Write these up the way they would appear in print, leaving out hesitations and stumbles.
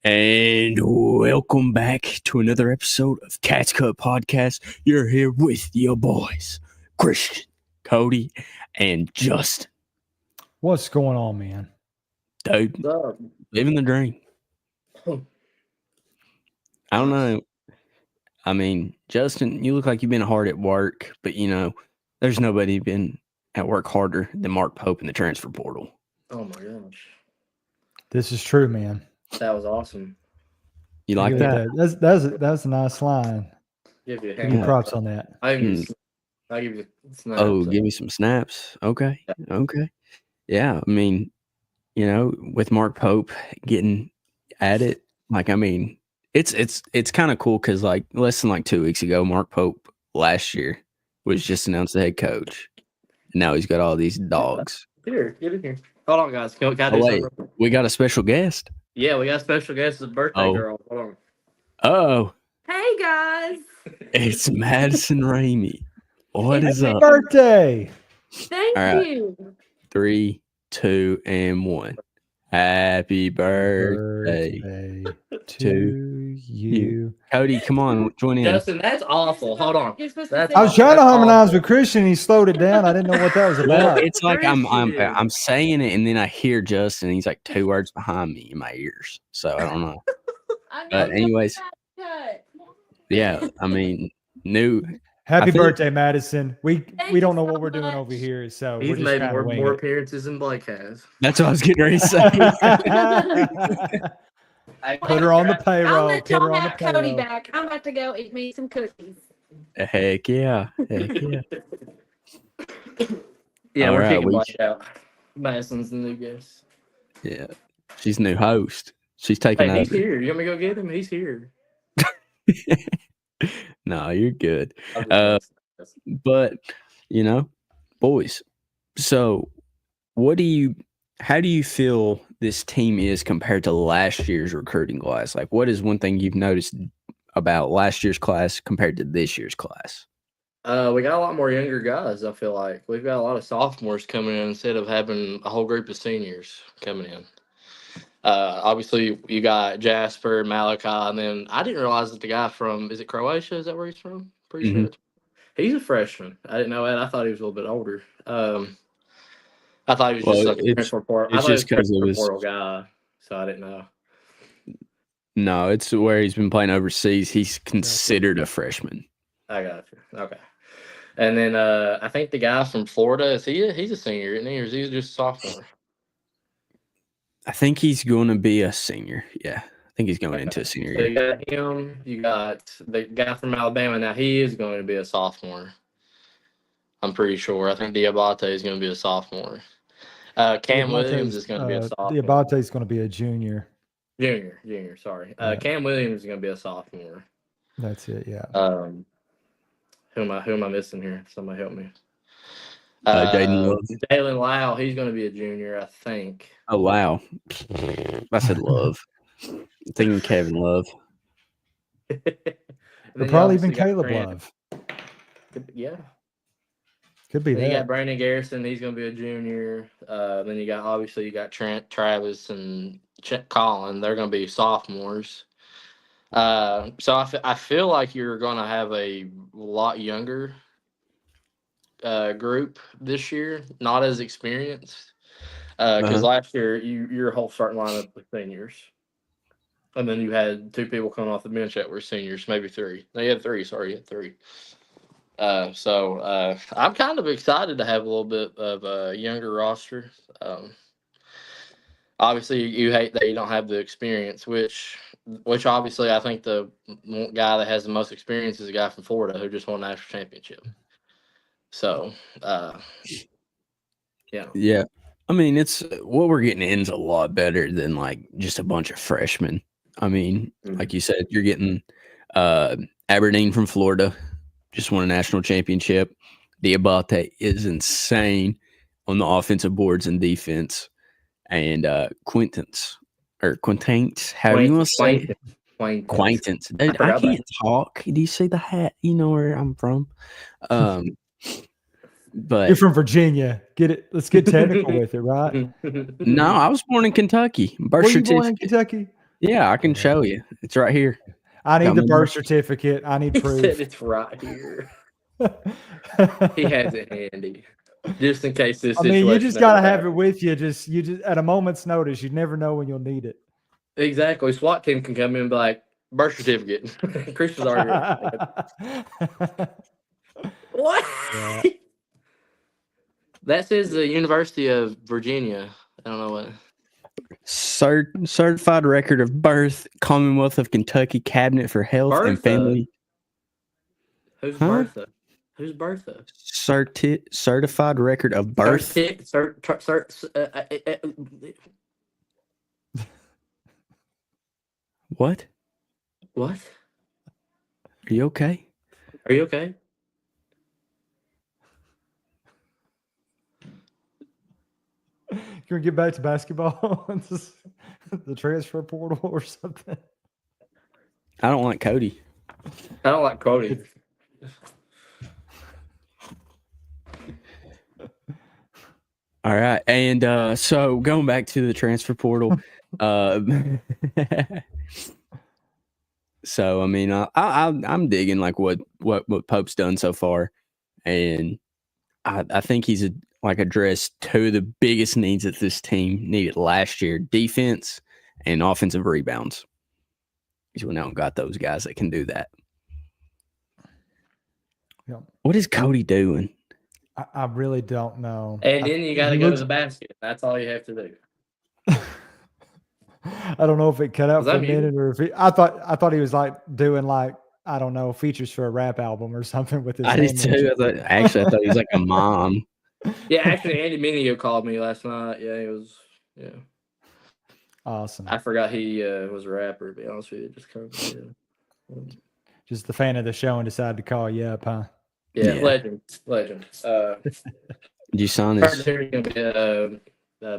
And welcome back to another episode of Cats Cut Podcast. You're here with your boys, Christian, Cody, and Justin. What's going on, man? Dude, living the dream. I don't know. I mean, Justin, you look like you've been hard at work, but there's nobody been at work harder than Mark Pope in the transfer portal. Oh my gosh. This is true, man. That was awesome. You like that? That's a nice line. Give you props on that. I'll give you snaps. Oh, give me some snaps. Okay. Okay. Yeah. I mean, with Mark Pope getting at it, it's kind of cool because less than 2 weeks ago, Mark Pope last year was just announced the head coach. And now he's got all these dogs. Here, get in here. Hold on, guys. We got a special guest. Yeah, we got a special guest. It's a birthday girl. Hold on. Oh. Hey, guys. It's Madison Ramey. What is up? Birthday. Thank you. 3, 2, and 1. Happy birthday to you. Cody, come on, join in. Justin, that's awful. Hold on. I was trying to harmonize with Christian. He slowed it down. I didn't know what that was Well, about. it's like I'm saying it, and then I hear Justin. He's like 2 words behind me in my ears, so I don't know. But anyways, yeah, I mean, Happy birthday, Madison. We don't know what we're doing over here, so he's we're just made kinda more appearances than Blake has. That's what I was getting ready to say. Put her on the payroll. I'll let y'all have Cody back. I'm about to go eat me some cookies. Heck yeah. Yeah, All we're right, kicking Blake out. Madison's the new guest. Yeah, she's the new host. She's taking Hey, he's over. here. You want me to go get him? He's here. No, you're good. But boys, so how do you feel this team is compared to last year's recruiting class? Like, what is one thing you've noticed about last year's class compared to this year's class? We got a lot more younger guys. I feel like we've got a lot of sophomores coming in instead of having a whole group of seniors coming in. Obviously, you got Jasper, Malachi, and then I didn't realize that the guy from, is it Croatia? Is that where he's from? Pretty sure. He's a freshman. I didn't know that. I thought he was a little bit older. I thought he was just like a transfer portal. It's just because it was portal guy, so I didn't know. No, it's where he's been playing overseas. He's considered a freshman. I got you. Okay. And then I think the guy from Florida, he's a senior, isn't he? Or is he just a sophomore? I think he's going to be a senior. Yeah, I think he's going into a senior year. You got him. You got the guy from Alabama. Now he is going to be a sophomore. I'm pretty sure. I think Diabate is going to be a sophomore. Cam Williams is going to be a sophomore. Diabate is going to be a junior. Junior. Sorry. Cam Williams is going to be a sophomore. That's it. Yeah. Who am I missing here? Somebody help me. Jalen Lau, he's going to be a junior, I think. Oh, wow. I said Love. I'm thinking Kevin Love. Or probably even Caleb Love. Yeah. Could be that. You got Brandon Garrison, he's going to be a junior. Then you got Trent, Travis, and Colin. They're going to be sophomores. So I feel like you're going to have a lot younger group this year, not as experienced. Because last year your whole starting lineup was seniors, and then you had 2 people coming off the bench that were seniors, maybe 3. No, you had 3. Sorry, you had 3. So I'm kind of excited to have a little bit of a younger roster. Obviously, you hate that you don't have the experience, which obviously I think the guy that has the most experience is a guy from Florida who just won a national championship. So, yeah. Yeah. I mean, it's what we're getting in's a lot better than just a bunch of freshmen. I mean, like you said, you're getting Aberdeen from Florida, just won a national championship. Diabate is insane on the offensive boards and defense. And Quintance, how do you want to say it? Quaintance. Dude, I can't talk. Do you see the hat? You know where I'm from. But you're from Virginia. Get it? Let's get technical with it, right? No, I was born in Kentucky. Were you born in Kentucky? Yeah, I can show you. It's right here. I need Got the my birth certificate. I need He said proof. it's right here. He has it handy, just in case this I situation. mean, you just ever gotta have it happens. with you. You just at a moment's notice. You never know when you'll need it. Exactly. SWAT team can come in and be like, birth certificate. Chris was already. What? Yeah. That says the University of Virginia. I don't know what. Certified record of birth, Commonwealth of Kentucky Cabinet for Health and Bertha? Family. Who's Huh? Bertha? Who's Bertha? Certified record of birth. What? What? Are you okay? Are you okay? Can we get back to basketball? The transfer portal or something? I don't like Cody. I don't like Cody. All right, and so going back to the transfer portal, so I mean, I'm digging like what Pope's done so far, and I think he's addressed two of the biggest needs that this team needed last year: defense and offensive rebounds. He's went out and got those guys that can do that. Yeah. What is Cody doing? I really don't know. And then you got to he go to looks- the basket. That's all you have to do. I don't know if it cut out Was for a that muted? minute or if I thought he was like doing like I don't know features for a rap album or something with his. I did name too. I thought he was like a mom. Yeah, actually, Andy Mineo called me last night. Yeah, he was. Yeah, Awesome. I forgot he was a rapper. To be honest with you, just kind of. Yeah. Just the fan of the show and decided to call you up, huh? Yeah, Yeah. legend. Did you sign Heard this? there's gonna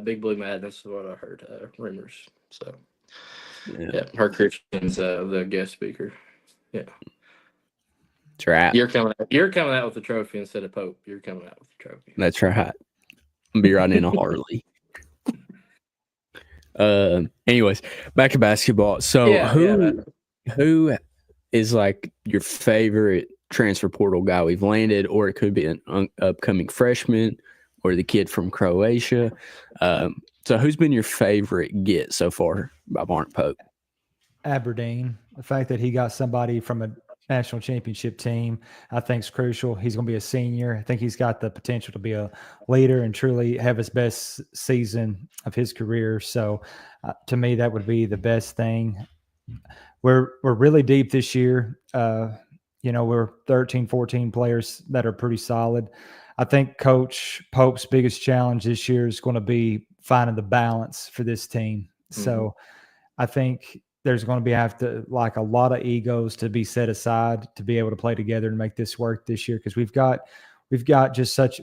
be Big Blue Madness is what I heard. Rumors. So yeah, her Christian's the guest speaker. That's right. You're coming out with the trophy instead of Pope. You're coming out with the trophy. That's right. I'm gonna be riding in a Harley. Anyways, back to basketball. So who is like your favorite transfer portal guy we've landed, or it could be an upcoming freshman or the kid from Croatia. So who's been your favorite get so far by Mark Pope? Aberdeen. The fact that he got somebody from a national championship team, I think is crucial. He's going to be a senior. I think he's got the potential to be a leader and truly have his best season of his career. So to me, that would be the best thing. We're really deep this year. We're 13, 14 players that are pretty solid. I think Coach Pope's biggest challenge this year is going to be finding the balance for this team. So I think there's going to be a lot of egos to be set aside to be able to play together and make this work this year, because we've got just such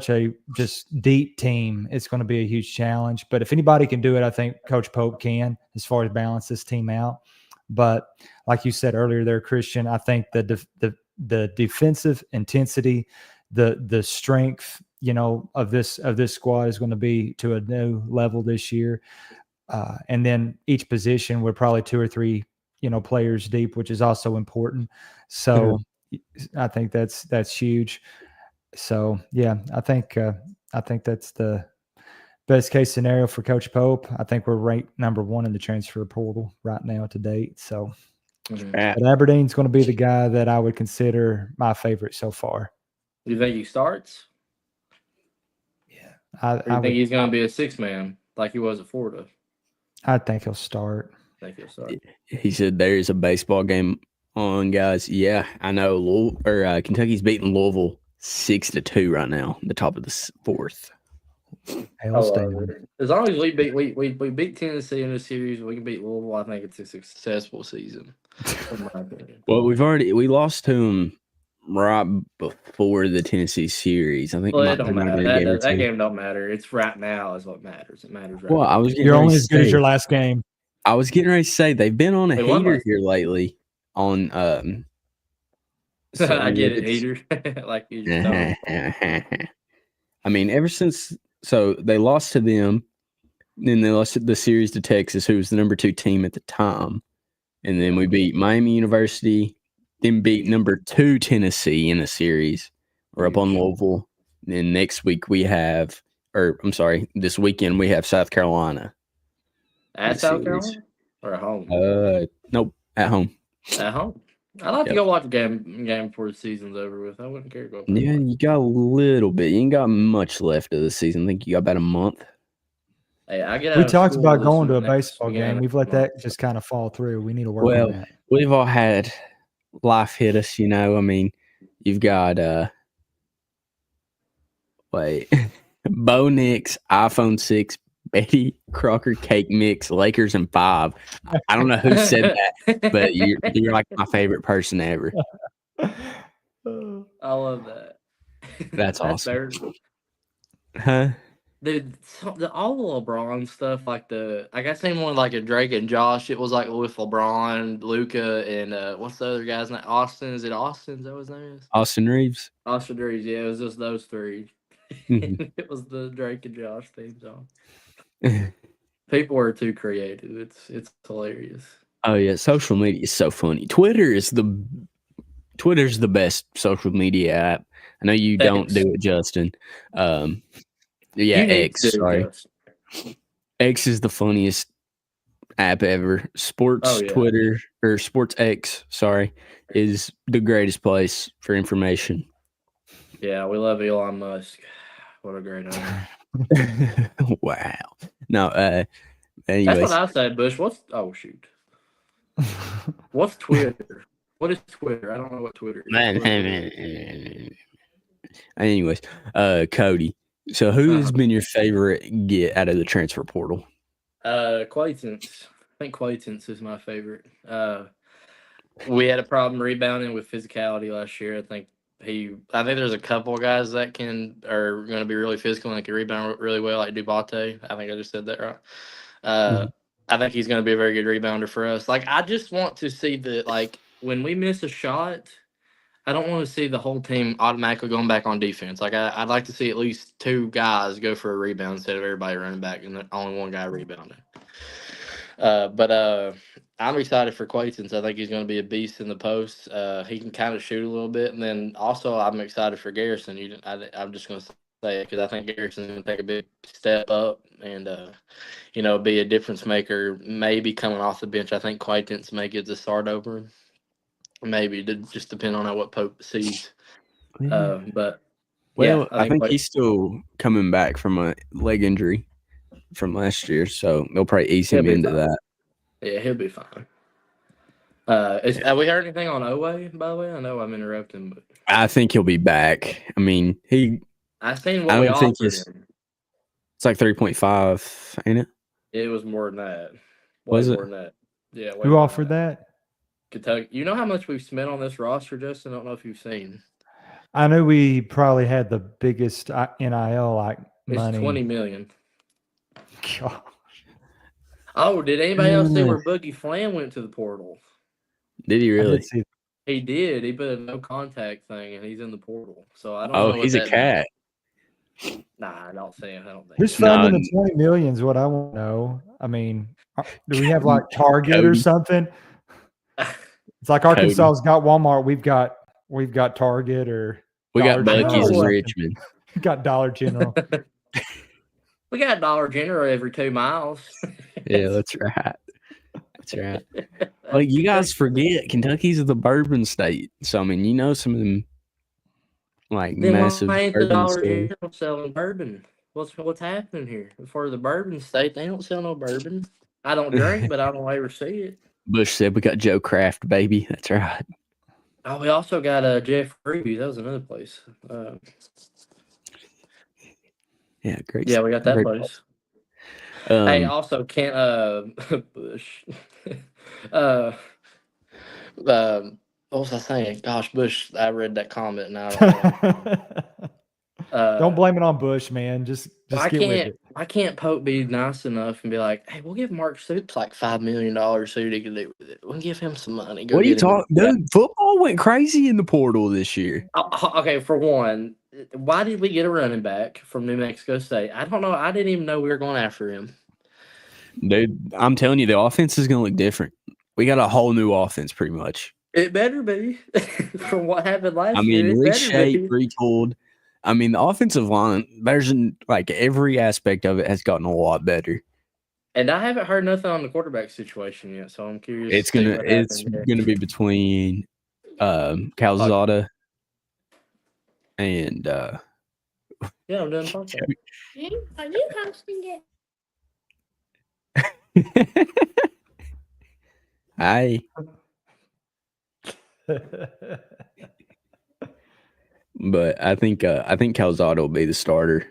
a just deep team. It's going to be a huge challenge. But if anybody can do it, I think Coach Pope can, as far as balance this team out. But like you said earlier there, Christian, I think the defensive intensity, the strength, of this squad is going to be to a new level this year. And then each position, we're probably 2 or 3, players deep, which is also important. So I think that's huge. So yeah, I think that's the best case scenario for Coach Pope. I think we're ranked number 1 in the transfer portal right now to date. So but Aberdeen's going to be the guy that I would consider my favorite so far. Do you think he starts? Yeah. Or do you think he's going to be a 6-man like he was at Florida? I think he'll start. I think he'll start. He said there's a baseball game on, guys. Yeah, I know. Kentucky's beating Louisville 6-2 right now, the top of the 4th. As long as we beat Tennessee in the series, we can beat Louisville. I think it's a successful season. In my opinion. Well, we lost to them right before the Tennessee series. I think It don't matter. That game don't matter. It's right now is what matters. It matters right now. You're only as good as your last game. I was getting ready to say they've been on a heater here lately. On I get it, hater. Like you just don't. I mean, ever since they lost to them, Then they lost the series to Texas, who was the number 2 team at the time. And then we beat Miami University, then beat number 2 Tennessee in the series. We're up on Louisville. Then next week we have, this weekend we have South Carolina. At South Carolina or at home? Nope, at home. At home. I'd like to go watch a game before the season's over with. I wouldn't care to go. Yeah, you got a little bit. You ain't got much left of the season. I think you got about a month. Hey, I get. We talked about going to a baseball game. We've let that just kind of fall through. We need to work on that. We've all had life hit us, you know. I mean, you've got Bo Nix, iPhone 6, Betty Crocker cake mix, Lakers in 5. I don't know who said that, but you're like my favorite person ever. I love that. That's awesome. Huh? Dude, all the LeBron stuff, like I guess same one like a Drake and Josh. It was like with LeBron, Luca, and what's the other guy's name? Austin. Is it Austin? Is that what his name is? Austin Reeves. Austin Reeves. Yeah, it was just those 3. Mm-hmm. It was the Drake and Josh theme song. People are too creative. It's hilarious. Oh yeah, social media is so funny. Twitter's the best social media app. I know you don't do it, Justin. Yeah, X. Sorry, X is the funniest app ever. Sports Twitter or Sports X, sorry, is the greatest place for information. Yeah, we love Elon Musk. What a great owner. Wow. No, anyways. That's what I said, Bush. Shoot. What's Twitter? What is Twitter? I don't know what Twitter is. Anyways, Cody. So who has been your favorite get out of the transfer portal? Quaitance. I think Quaitance is my favorite. We had a problem rebounding with physicality last year. I think there's a couple of guys that are going to be really physical and can rebound really well, like Dubate. I think I just said that right. I think he's going to be a very good rebounder for us. Like, I just want to see when we miss a shot, I don't want to see the whole team automatically going back on defense. Like, I'd like to see at least 2 guys go for a rebound instead of everybody running back and only one guy rebounding. But I'm excited for Quaitance. I think he's going to be a beast in the post. He can kind of shoot a little bit. And then also I'm excited for Garrison. I'm just going to say it because I think Garrison's going to take a big step up and, be a difference maker, maybe coming off the bench. I think Quaitance may get the start over him. Maybe, just depend on what Pope sees. But I think he's still coming back from a leg injury from last year, so they'll probably ease him into that. Yeah, he'll be fine. Have we heard anything on Owe, by the way? I know I'm interrupting, but I think he'll be back. I mean, I seen what we offered him. It's like 3.5, ain't it? It was more than that. Was it? More than that. Yeah. Who offered that? Kentucky. You know how much we've spent on this roster, Justin? I don't know if you've seen. I know we probably had the biggest NIL money. It's $20 million. God. Oh, did anybody else see where Boogie Flam went to the portal? Did he really? He did. He put a no contact thing, and he's in the portal. So I don't know. Oh, he's a cat. Means. Nah, I don't think. Who's funding the $20 million is what I want to know. I mean, do we have like Target or something? It's like Arkansas's got Walmart. We've got Target or we got Buc-ee's in Richmond. We got Dollar General. We got Dollar General every 2 miles. Yeah, that's right. That's right. Well, you guys forget Kentucky's the bourbon state. So I mean, some of them massive. Why ain't the Dollar General selling bourbon? What's happening here? For the bourbon state, they don't sell no bourbon. I don't drink, but I don't ever see it. Bush said we got Joe Kraft, baby. That's right. Oh, we also got Jeff Ruby. That was another place. Yeah, great. Yeah, we got that place. Hey, also can't Bush. What was I saying? Gosh, Bush, I read that comment now. Don't blame it on Bush, man. Just get with it. Why can't Pope be nice enough and be like, hey, we'll give Mark Stoops like $5 million so he can do with it. We'll give him some money. What are you talking? Dude, football went crazy in the portal this year. Okay, for one, why did we get a running back from New Mexico State? I don't know. I didn't even know we were going after him. Dude, I'm telling you, the offense is going to look different. We got a whole new offense, pretty much. It better be from what happened last I year. mean, It better reshaped, be. retooled. I mean, the offensive line, there's like every aspect of it has gotten a lot better. And I haven't heard nothing on the quarterback situation yet, so I'm curious. It's to see gonna what it's happens there. gonna be between Calzada and Yeah, I'm doing podcast. Are you hosting it? I but I think Calzada will be the starter.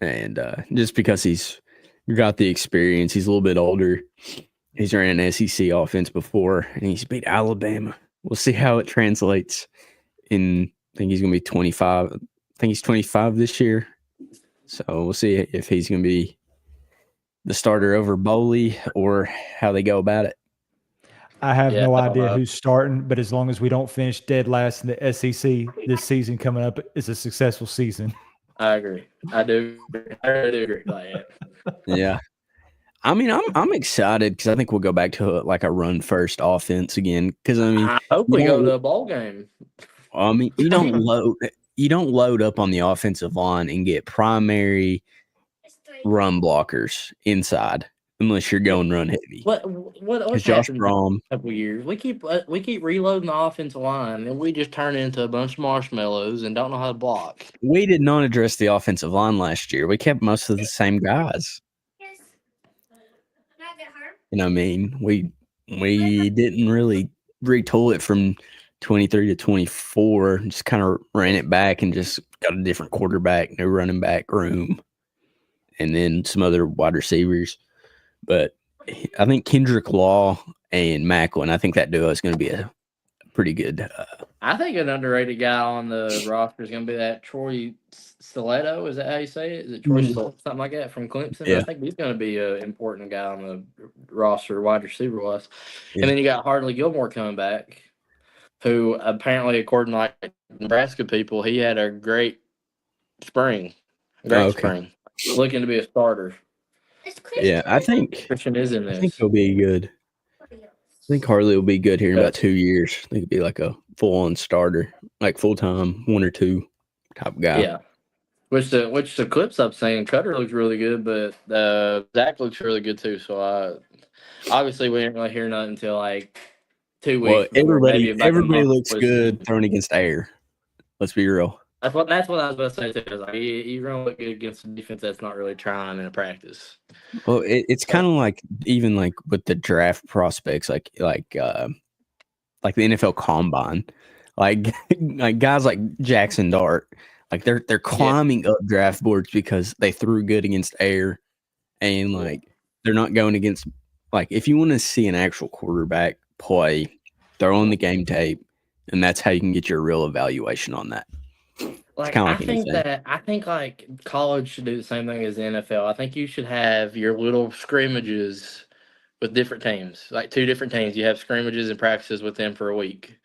And just because he's got the experience, he's a little bit older. He's ran an SEC offense before, and he's beat Alabama. We'll see how it translates. I think he's going to be 25. I think he's 25 this year. So we'll see if he's going to be the starter over Bowley or how they go about it. I have Yeah, no I don't idea know. who's starting, but as long as we don't finish dead last in the SEC, this season coming up is a successful season. I agree. I do. I really agree. Like, Yeah. I mean, I'm excited because I think we'll go back to a run first offense again. Because I mean, I hope we go to a bowl game. you don't load up on the offensive line and get primary run blockers inside unless you're going run heavy. What's Josh happened Brom, a couple years? We keep reloading the offensive line, and we just turn into a bunch of marshmallows and don't know how to block. we did not address the offensive line last year. We kept most of the same guys. And I mean, we didn't really retool it from 23 to 24. Just kind of ran it back and just got a different quarterback, no running back room, and then some other wide receivers. But I think Kendrick Law and Macklin, I think that duo is going to be a pretty good. I think an underrated guy on the roster is going to be that Troy Stiletto. Is that how you say it? Is it Troy Stiletto, something like that from Clemson? Yeah. I think he's going to be an important guy on the roster, wide receiver wise. Yeah. And then you got Hardley Gilmore coming back, who apparently, according to like Nebraska people, he had a great spring. Spring. Looking to be a starter. Yeah, I think Christian is in I this. think he'll be good. I think Harley will be good here in about 2 years. I think he'll be like a full-on starter, like full-time 1 or 2 type guy. Yeah. Which the clip's up saying Cutter looks really good, but Zach looks really good too. So obviously we didn't really hear nothing until like 2 weeks. Well, before, maybe everybody about a month looks was- good thrown against air. Let's be real. That's what I was about to say too. I was like, you're gonna look good against a defense that's not really trying in a practice. Well, it's kind of like even like with the draft prospects, like the NFL Combine, like guys like Jackson Dart, like they're climbing up draft boards because they threw good against air, and like they're not going against like if you want to see an actual quarterback play, they're on the game tape, and that's how you can get your real evaluation on that. Like kinda I like think anything. I think like college should do the same thing as the NFL. I think you should have your little scrimmages with different teams, like 2 different teams. You have scrimmages and practices with them for a week.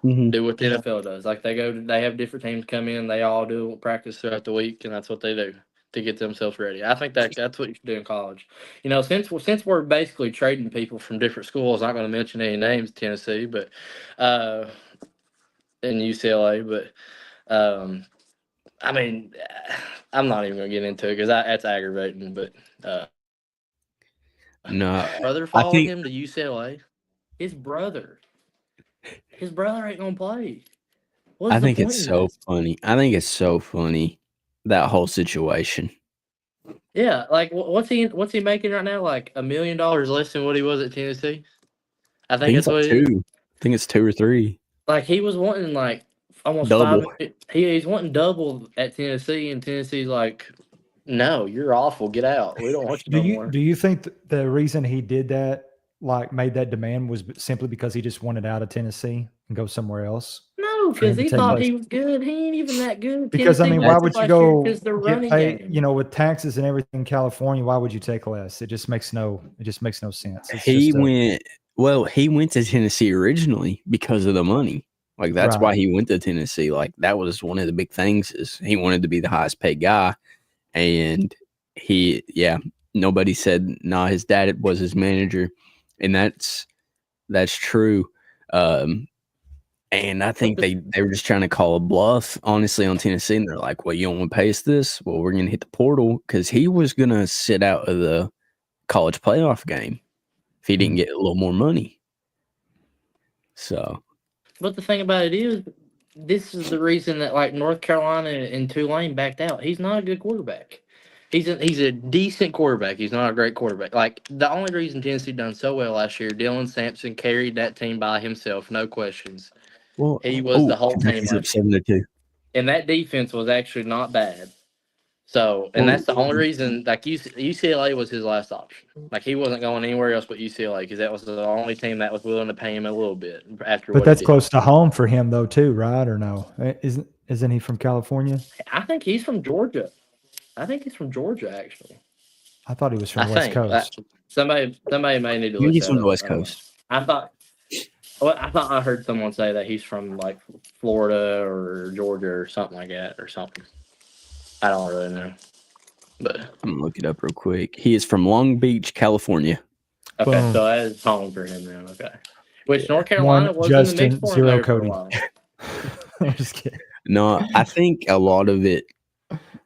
Do what the NFL does. Like they have different teams come in, they all do practice throughout the week, and that's what they do to get themselves ready. I think that's what you should do in college. You know, since we're basically trading people from different schools, I'm not going to mention any names, Tennessee, but in UCLA, but I mean, I'm not even going to get into it because that's aggravating. But No, brother followed him to UCLA. His brother ain't going to play. I think it's so funny. I think it's so funny, that whole situation. Yeah, like what's he making right now? Like $1 million less than what he was at Tennessee. I think that's what it's like 2. I think it's 2 or 3. Like he was wanting like almost Double. 5. He's wanting double at Tennessee, and Tennessee's like, no, you're awful. Get out. We don't want you no more. Do you think the reason he did that, like made that demand, was simply because he just wanted out of Tennessee and go somewhere else? No, because he thought he was good. He ain't even that good. Because I mean, why would you go get get paid, you know, with taxes and everything in California? Why would you take less? It just makes no sense. He went to Tennessee originally because of the money. Like that's why he went to Tennessee. Like that was one of the big things is he wanted to be the highest paid guy, and nobody said his dad was his manager, and that's true. And I think they were just trying to call a bluff, honestly, on Tennessee. And they're like, well, you don't want to pay us this? Well, we're going to hit the portal, because he was going to sit out of the college playoff game if he didn't get a little more money. So, but the thing about it is, this is the reason that like North Carolina and Tulane backed out. He's not a good quarterback. He's a decent quarterback. He's not a great quarterback. Like, the only reason Tennessee done so well last year, Dylan Sampson carried that team by himself, no questions. well, He was the whole team Kentucky's up last year. 7-2. And that defense was actually not bad. So, and that's the only reason, like, UCLA was his last option. Like, he wasn't going anywhere else but UCLA, because that was the only team that was willing to pay him a little bit after. But that's close to home for him, though, too, right? Or no? Isn't he from California? I think he's from Georgia. Actually. I thought he was from West Coast. Somebody may need to look He's that from the up. West Coast. I thought I heard someone say that he's from like Florida or Georgia or something like that or something. I don't really know, but I'm gonna look it up real quick. He is from Long Beach, California. okay, Boom. so that is home for him then. Okay, which North Carolina was Justin, in the mix for him 0 there for a Cody. while. I'm just kidding. No, I think a lot of it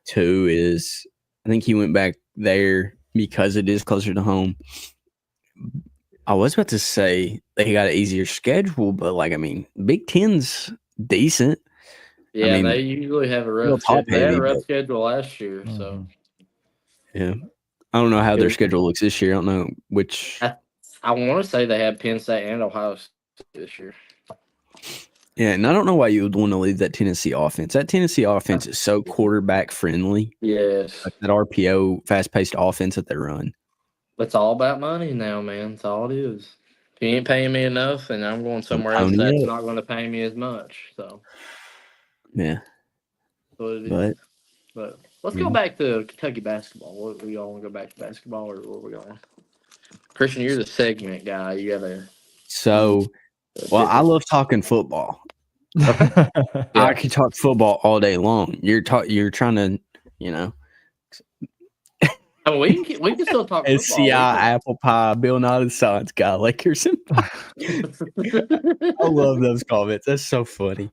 too is I think he went back there because it is closer to home. I was about to say they got an easier schedule, but like, I mean, Big Ten's decent. Yeah, mean, they usually have a real rough top schedule. They had heavy, a rough but- schedule last year, so Yeah. I don't know how their schedule looks this year. I don't know which. I want to say they have Penn State and Ohio State this year. Yeah, and I don't know why you would want to leave that Tennessee offense. That Tennessee offense is so quarterback friendly. Yes, Like that RPO, fast paced offense that they run. it's all about money now, man. That's all it is. If you ain't paying me enough, and I'm going somewhere else Pony that's up. not going to pay me as much. So Yeah. that's what it is. But But let's go back to Kentucky basketball. What, we all want to go back to basketball, or where we going? Christian, you're the segment guy. You gotta. so, well, I love talking football. I could talk football all day long. You're trying to, I mean, we can still talk football. SCI, apple pie, Bill Nye the Science Guy, Lakers. I love those comments. That's so funny.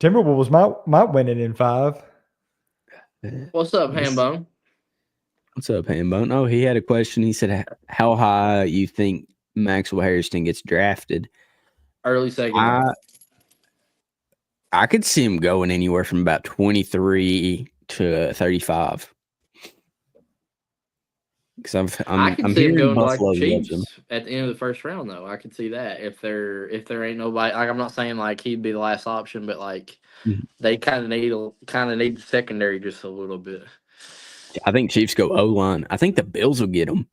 Timberwolves might win it in 5. What's up, Hambone? What's up, Hambone? Oh, he had a question. He said, "How high you think Maxwell Harrison gets drafted?" Early second round. I could see him going anywhere from about 23 to 35. Because I could I'm see him hearing going to like Buffalo the loves him. Chiefs at the end of the first round, though. I could see that if there ain't nobody. Like, I'm not saying like he'd be the last option, but like they kind of need the secondary just a little bit. I think Chiefs go O-line. I think the Bills will get him.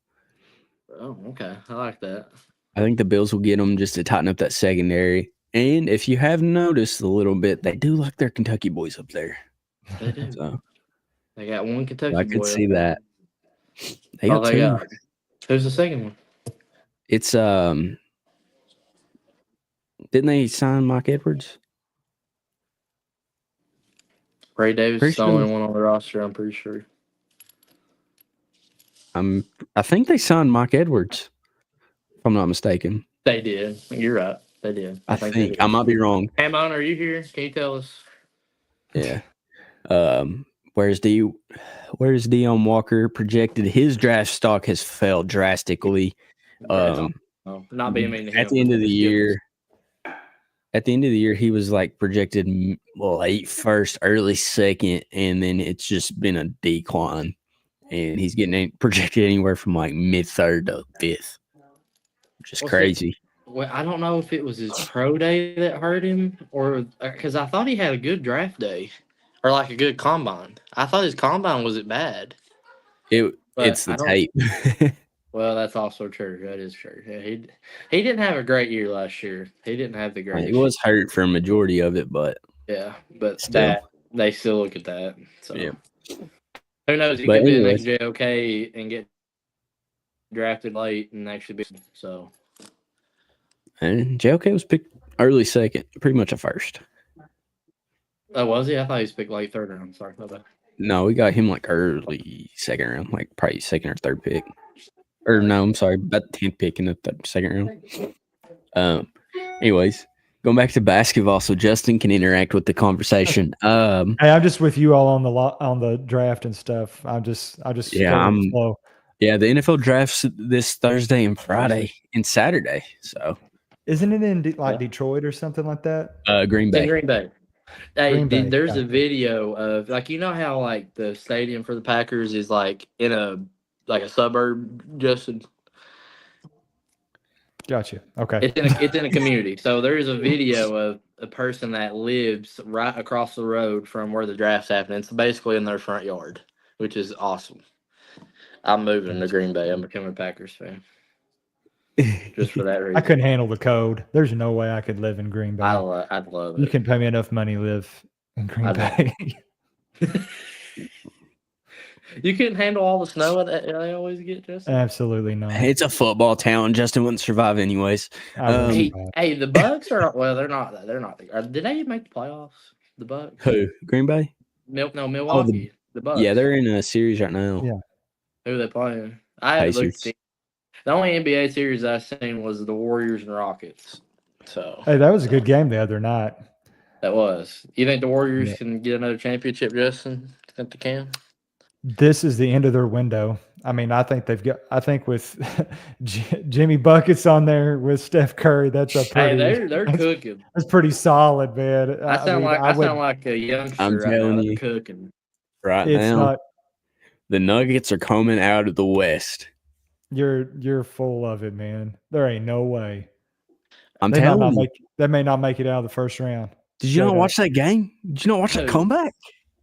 Oh, okay, I like that. I think the Bills will get him just to tighten up that secondary. And if you have noticed a little bit, they do like their Kentucky boys up there. They do. So They got one Kentucky I boy. could see that. They Oh, got they two. got. Who's the second one? It's didn't they sign Mike Edwards? Ray Davis Pretty is the only one on the roster. I'm pretty sure. I think they signed Mike Edwards, if I'm not mistaken. They did. You're right. They did. I they think did. I might be wrong. Hamon, are you here? Can you tell us? Yeah. Where's Deion Walker projected? His draft stock has fell drastically. Not being mean to him. At the end of the year, he was like projected late first, early second, and then it's just been a decline. And he's getting projected anywhere from like mid third to fifth, which is crazy. Well, I don't know if it was his pro day that hurt him, or because I thought he had a good draft day, or like a good combine. I thought his combine wasn't bad. It's the tape. Well, that's also true. That is true. Yeah, he didn't have a great year last year. He didn't have the greatest. He was hurt for a majority of it, but yeah, but still. they still look at that. So yeah. Who knows? He could be the next JOK and get drafted late and actually be so. And JOK was picked early second, pretty much a first. Oh, was he? I thought he was picked late third round. Sorry about that. No, we got him like early second round, like probably second or third pick. Or no, I'm sorry, about the 10th pick in the second round. Anyways, going back to basketball, so Justin can interact with the conversation. Hey, I'm just with you all on the draft and stuff. I just Yeah, go with the flow. Yeah, the NFL drafts this Thursday and Friday and Saturday. So, Isn't it in Detroit or something like that? Green Bay. In Green Bay. Hey, Green Bay, there's gotcha. a video of like how like the stadium for the Packers is like in a suburb, Justin. Gotcha. Okay. It's in a community. So there is a video of a person that lives right across the road from where the draft's happening. It's basically in their front yard, which is awesome. I'm moving to Green Bay. I'm becoming a Packers fan. Just for that reason. I couldn't handle the code. There's no way I could live in Green Bay. I'd love it. You can pay me enough money to live in Green I'd Bay. You couldn't handle all the snow that they always get, Justin? Absolutely not. It's a football town. Justin wouldn't survive anyways. Hey, the Bucks are well. They're not. They're not. Did they make the playoffs? The Bucks? Who? Green Bay? No, Milwaukee. The Bucks. Yeah, they're in a series right now. Yeah. Who are they playing? I haven't looked. The only NBA series I've seen was the Warriors and Rockets. So hey, that was a good game the other night. That was. You think the Warriors can get another championship, Justin? You think they can? This is the end of their window. I mean, I think they've got. I think with Jimmy buckets on there with Steph Curry, that's a pretty. Hey, they're cooking. That's pretty solid, man. I sound like a youngster. I'm telling you, cooking right now. The Nuggets are coming out of the West. You're full of it, man. There ain't no way. I'm telling you, they may not make it out of the first round. Did you not watch that game? Did you not watch that comeback?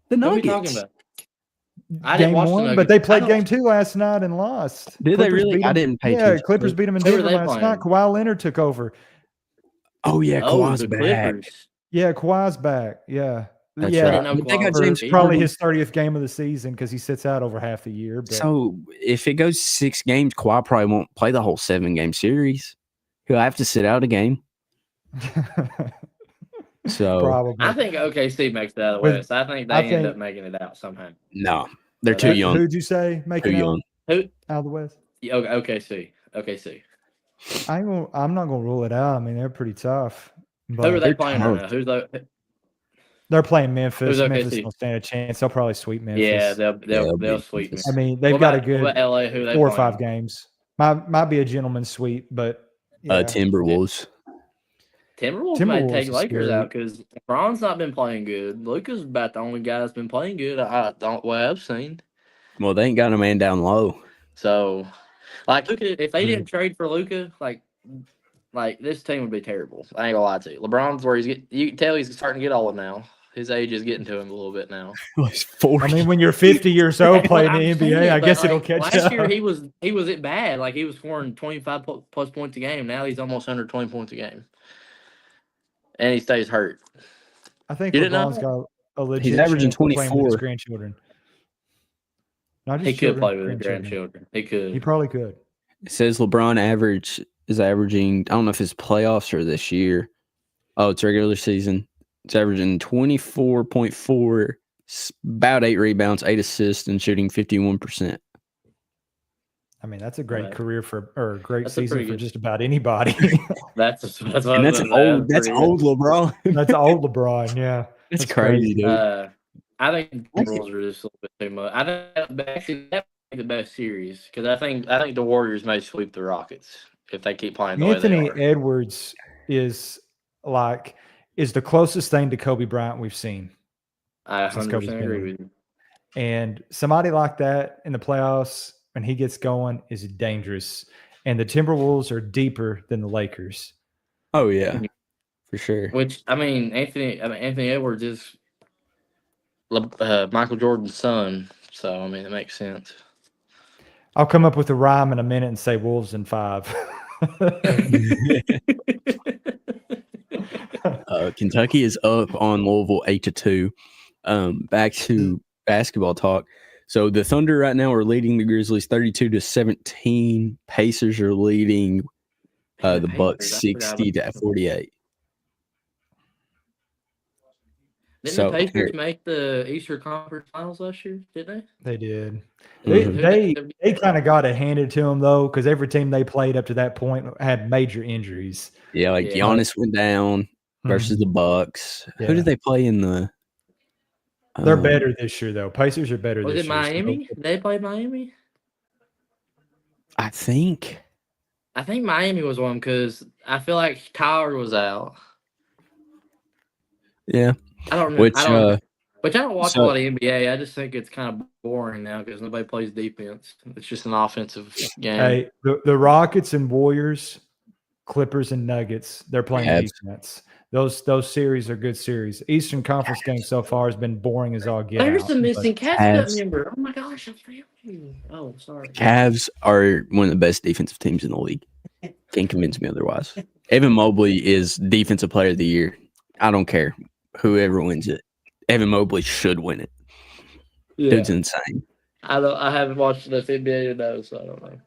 The Nuggets. What are you talking about? I game didn't watch one, but they played game 2 last night and lost. Did they really? I didn't pay attention. Yeah, Clippers beat them in Denver last night. Kawhi Leonard took over. Oh yeah, Kawhi's back. Clippers. Yeah, Kawhi's back. Yeah. That's yeah, right. They got James probably his 30th game of the season because he sits out over half the year. But. So if it goes 6 games, Kawhi probably won't play the whole 7-game series. He'll have to sit out a game. So probably. I think OKC makes it out of the West. I think they end up making it out somehow. No, they're too young. Who'd you say making it out? Who? Out of the West? Yeah, OKC. I'm not gonna rule it out. I mean, they're pretty tough. Who are they playing right now? Who's the? They're playing Memphis. Memphis will stand a chance. They'll probably sweep Memphis. Yeah, they'll sweep Memphis. I mean, they've got a good LA, who 4 or 5 games. Might be a gentleman's sweep, but yeah. Timberwolves. Timberwolves might take Lakers out because LeBron's not been playing good. Luka's about the only guy that's been playing good. I've seen. Well, they ain't got a man down low. So, like, Luka, if they didn't trade for Luka, like this team would be terrible. I ain't gonna lie to you. LeBron's where you can tell he's starting to get old now. His age is getting to him a little bit now. He's 40. I mean, when you're 50 years old playing the NBA, I guess it'll catch last up. Last year he was it bad. Like he was scoring 25 plus points a game. Now he's almost under 20 points a game, and he stays hurt. I think LeBron's got a legit. He's averaging 24. With his grandchildren. He could play with his grandchildren. He could. He probably could. It says LeBron is averaging. I don't know if it's playoffs or this year. Oh, it's regular season. It's averaging 24.4, about 8 rebounds, 8 assists, and shooting 51%. I mean, that's a great career or great season for just about anybody. That's old LeBron. That's old LeBron. Yeah, that's crazy, dude. I think the Bulls are just a little bit too much. I think actually that would be the best series because I think the Warriors may sweep the Rockets if they keep playing. Anthony Edwards is the closest thing to Kobe Bryant we've seen. I 100% agree with you. And somebody like that in the playoffs, when he gets going, is dangerous. And the Timberwolves are deeper than the Lakers. Oh yeah, for sure. Which Anthony Edwards is Michael Jordan's son, so I mean it makes sense. I'll come up with a rhyme in a minute and say Wolves in 5. Kentucky is up on Louisville 8-2. Back to basketball talk. So the Thunder right now are leading the Grizzlies 32-17. Pacers are leading the Bucks 60-48. Didn't So, the Pacers make the Eastern Conference Finals last year? Didn't They did. they? Mhm. They kind of got it handed to them though, because every team they played up to that point had major injuries. yeah, like Yeah. Giannis went down versus Mhm. the Bucks. Who Yeah. did they play in the? They're um, better this year though. Pacers are better Was this it year. so Miami? They played Miami. I think. I think Miami was one because I feel like Tyler was out. Yeah. I don't know. Which I don't. But I don't watch a so lot of NBA. I just think it's kind of boring now because nobody plays defense. It's just an offensive game. Hey, the Rockets and Warriors, Clippers and Nuggets, they're playing Cavs. defense. Those series are good series. Eastern Conference game so far has been boring as all get There's out. the but missing Cavs Cavs. member. Oh my gosh, I forgot you. Oh, sorry. Cavs are one of the best defensive teams in the league. Can't convince me otherwise. Evan Mobley is Defensive Player of the Year. I don't care whoever wins it. Evan Mobley should win it. Yeah. Dude's insane. I haven't watched enough NBA to know, so I don't know.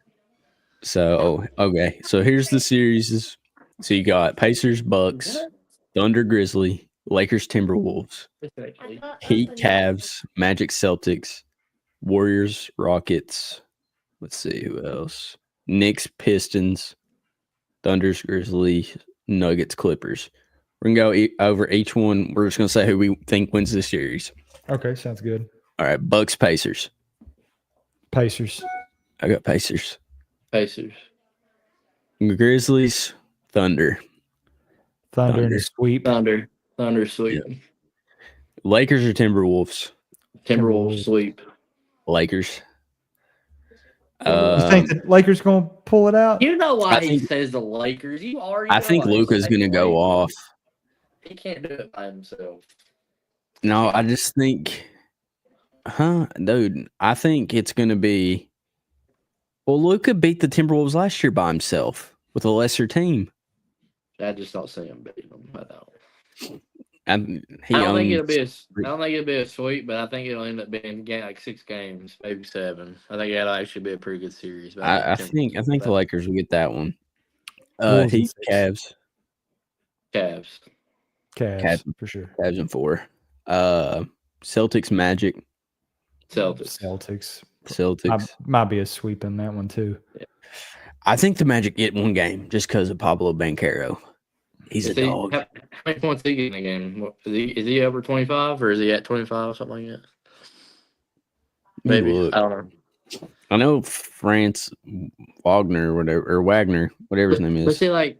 So okay, so here's the series. So you got Pacers, Bucks, Thunder, Grizzly, Lakers, Timberwolves, Heat, Cavs, Magic, Celtics, Warriors, Rockets. Let's see who else. Knicks, Pistons, Thunders, Grizzlies, Nuggets, Clippers. We're gonna go over each one. We're just gonna say who we think wins the series. Okay, sounds good. All right, Bucks, Pacers. Pacers. I got Pacers. Pacers. Grizzlies, Thunder. Thunder and Thunder. a sweep. Thunder sweep. Lakers or Timberwolves? Timberwolves sweep. Lakers. You think the Lakers gonna pull it out? You know why I he think- says the Lakers. You already. I know think why he Luka's says gonna the go Lakers. off. He can't do it by himself. No, I just think, dude. I think it's gonna be. Well, Luka beat the Timberwolves last year by himself with a lesser team, I just don't see him beating them. I don't. and I don't think it'll be a sweep, but I think it'll end up being like 6 games, maybe 7. I think that'll actually be a pretty good series. But I think the Lakers will get that one. Wolves in Heat, 6. Cavs, Cavs. Cavs for sure. Cavs in 4. Celtics, Magic, Celtics. Celtics. Might be a sweep in that one too. I think the Magic get one game just because of Pablo Banchero. He's a dog. How many points did he get in the game? Is he over 25 or is he at 25, something like that? Maybe. Look. I don't know. I know France Wagner, Wagner, whatever his name But is. see, when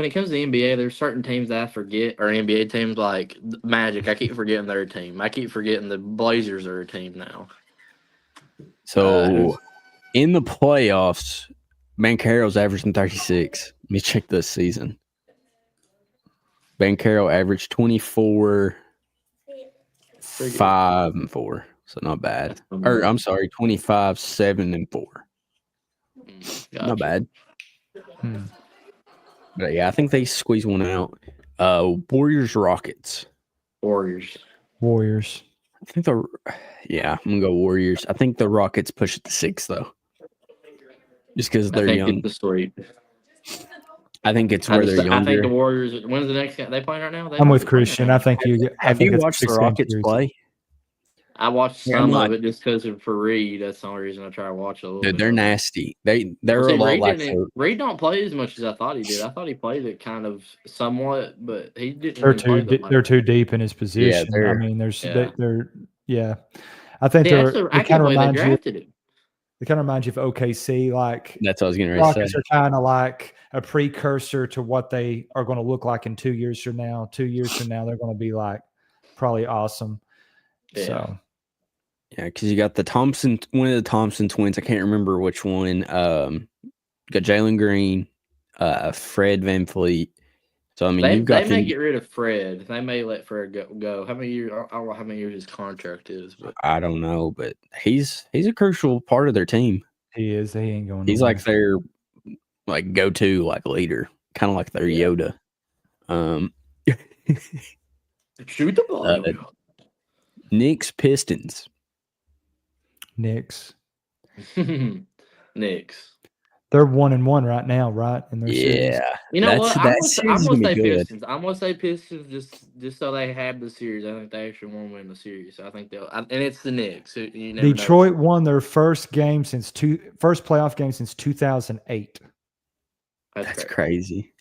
it comes to the NBA, there's certain teams that I forget, or NBA teams like Magic. I keep forgetting their team. I keep forgetting the Blazers are a team now. So in the playoffs, Banchero's averaging 36. Let me check this season. Banchero averaged 24, 5 and 4. So not bad. Or I'm sorry, 25, 7 and 4. Gotcha. Not bad. But yeah, I think they squeeze one out. Warriors, Rockets. Warriors. I think I'm gonna go Warriors. I think the Rockets push it to 6 though. Just because they're young. It's the sweep. I think it's where they're younger. I think the Warriors. When's the next game? They playing right now? I'm with Christian. I think you. Have you watched the Rockets play? I watched Yeah, some I'm of it just because for Reed. That's the only reason I try to watch a little. Dude, bit they're of it. nasty. They're See, a lot Reed like Reed don't play as much as I thought he did. I thought he played it kind of somewhat, but he didn't. They're even play too. that much. They're too deep in his position. I they're- mean, there's. Yeah. They're. Yeah. I think Yeah, they're. I They kind can't of believe they remind you. drafted him. They kind of remind you of OKC. Like That's what I was getting ready to Rockets say. are kind of like a precursor to what they are going to look like in 2 years from now. 2 years from now, they're going to be like probably awesome. Yeah. So Yeah, because you got one of the Thompson twins. I can't remember which one. Got Jalen Green, Fred VanVleet. So I mean, They you've got may get rid of Fred. They may let Fred go. How many years? I don't know how many years his contract is, but I don't know, but he's a crucial part of their team. he is. He ain't going. He's nowhere. like their go-to leader, kind of like their Yoda. shoot the ball. Knicks, Pistons. Knicks. Knicks. They're 1-1 right now, right? In their series. Yeah. You know what? That series I'm is gonna gonna say be good. Pistons. I'm gonna say Pistons just so they have the series. I think they actually won't win the series. I think and it's the Knicks. You never know. Detroit won their first playoff game since 2008. That's great. crazy.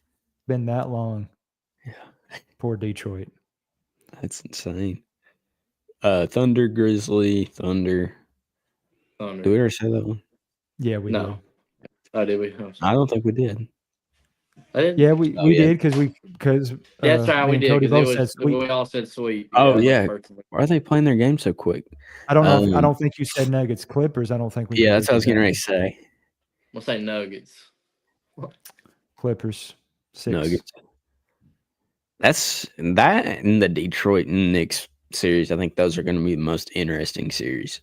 Been that long. Yeah. Poor Detroit. That's insane. Thunder, Grizzly, Thunder. Thunder. Did we ever say that one? Yeah, we No. did. Oh, did we? I don't think we did. I didn't. Yeah, we Oh, yeah. did because That's right. me We and did. Cody 'Cause both said sweet. we all said sweet. Oh, on the yeah. first one. Why are they playing their game so quick? I don't know. I Um, don't think you said Nuggets Clippers. I don't think we. Yeah, both that's what I was did getting that ready to say. We'll say Nuggets. Clippers 6. Nuggets. That's that and the Detroit and Knicks series. I think those are going to be the most interesting series.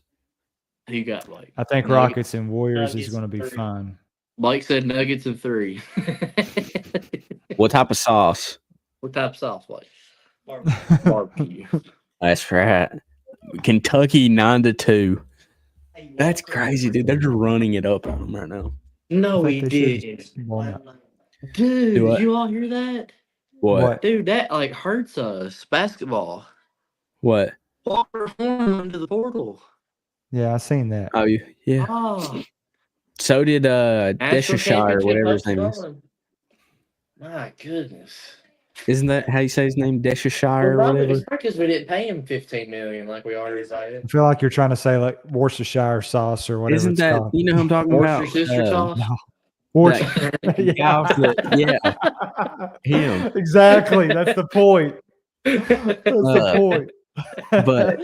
Who got Blake? I think Nuggets- Rockets and Warriors Nuggets is going to be 3. fun. Blake said Nuggets and 3. What type of sauce? What type of sauce, Blake? Barbecue. That's right. Kentucky 9-2. That's crazy, dude. They're just running it up on them right now. No, I he think they did. should. Well, Dude, Do what? did you all hear that? What? Dude, that like hurts us. Basketball. What? Walker Horn into the portal. Yeah, I seen that. Oh, yeah. Oh, So did national Deshashire, whatever his championship name is. hosted. My goodness. Isn't that how you say his name? Deshashire or whatever? It's because we didn't pay him $15 million like we already said. I feel like you're trying to say like Worcestershire sauce or whatever Isn't it's that called. you know who I'm talking about? Worcestershire sauce. No. That Yeah. guy off the- him. Exactly. That's the point. That's the point. But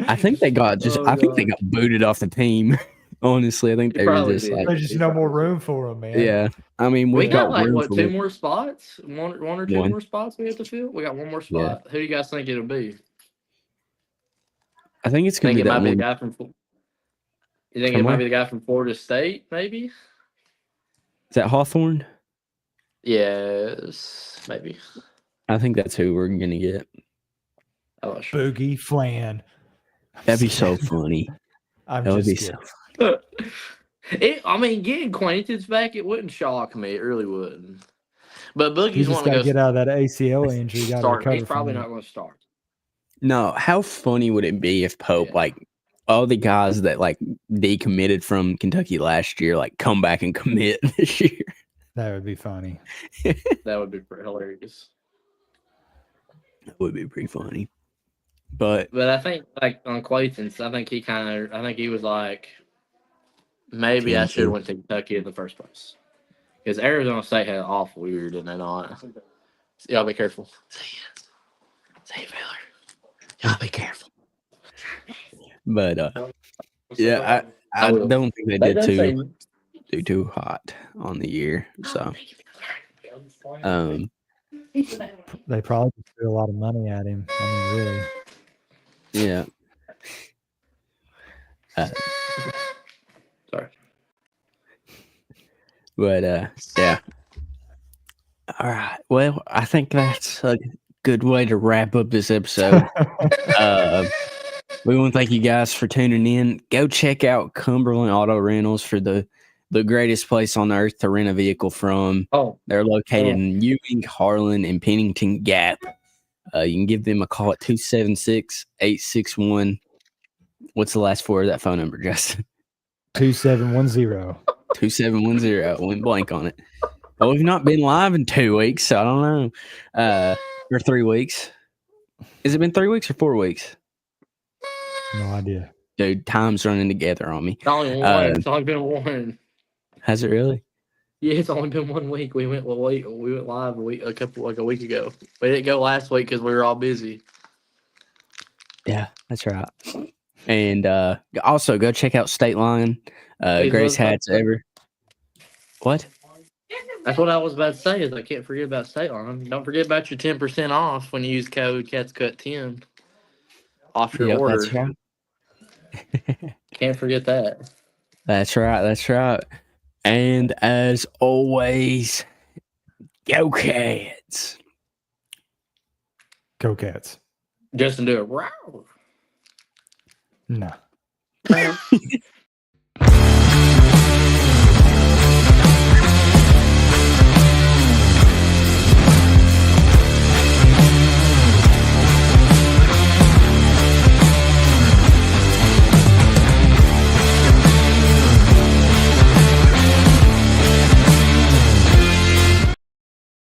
I think they got Oh, I think they God. got booted off the team. Honestly, I think they were Probably just did. like, There's just no more room for them, man. yeah. I mean, We we've got like room what, for 2 one. more spots? One or two One. more spots we have to fill? We got one more Yeah. spot. Who do you guys think it'll be? I think it's gonna Think be it that might be the one. guy from You think From it might where? be the guy from Florida State, maybe? Is that Hawthorne? Yes, maybe. I think that's who we're gonna get. I'm not sure. Boogie Flan. That'd be so funny. I'm That would just be kidding. so. I mean, getting Quaintance back, it wouldn't shock me. It really wouldn't. But You Boogie's just want got to to go get out of that ACL injury. You got to start. recover He's probably from not that. going to start. No, how funny would it be if Pope, Yeah. like all the guys that like decommitted from Kentucky last year, like come back and commit this year? That would be funny. That would be pretty hilarious. That would be pretty funny. But But I think, like, on Quaintance, I think he was like, maybe I should have went to Kentucky in the first place. Because Arizona State had an awful year, didn't they not? Y'all be careful. See you, Baylor. Y'all be careful. but yeah, I don't think they did too hot on the year. So They probably threw a lot of money at him. I mean, really. yeah. Sorry. But yeah. All right. Well, I think that's a good way to wrap up this episode. We want to thank you guys for tuning in. Go check out Cumberland Auto Rentals for the greatest place on earth to rent a vehicle from. Oh, They're located in Ewing, Harlan, and Pennington Gap. You can give them a call at 276-861. What's the last 4 of that phone number, Justin? 2710. 2710. Went blank on it. Well, we've not been live in 2 weeks, so I don't know. Or 3 weeks. Has it been 3 weeks or 4 weeks? No idea. Dude, time's running together on me. it's only one. It's only been one. Has it really? Yeah, it's only been 1 week. We went live a week ago. We didn't go last week because we were all busy. Yeah, that's right. And also go check out State Line. Greatest hats ever. What? That's what I was about to say. Is I can't forget about State Line. Don't forget about your 10% off when you use code CatsCut10 off your Yep, order. that's right. Can't forget that. That's right. That's right. And as always, go Cats. Go Cats. Justin, do it. Wow. No.